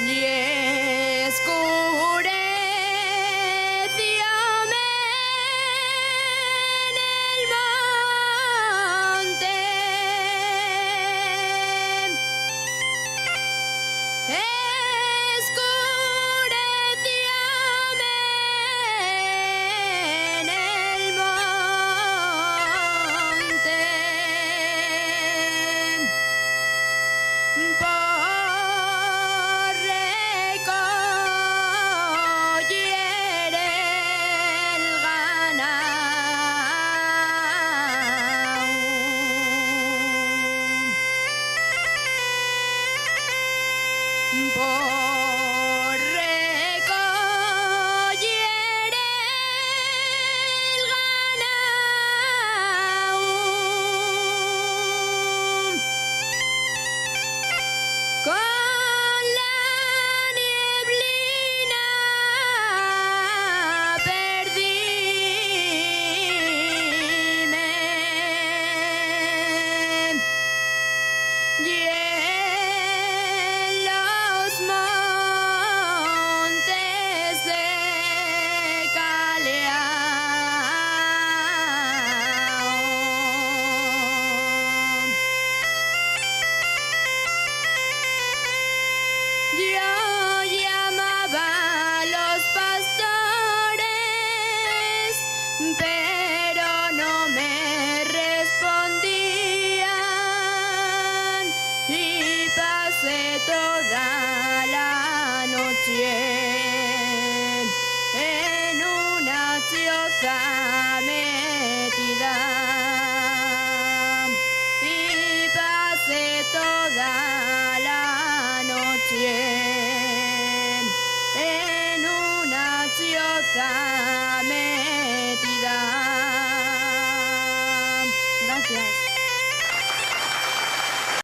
y escurecióme en el monte. Escurecióme en el monte. Por recoger el ganado. Por recoger el ganado. Con la nieblina perdíme y en los montes de Caleao. Yo llamaba a los pastores, pero no me respondían y pasé toda la noche en una choza metida. Y pasé toda la noche en una choza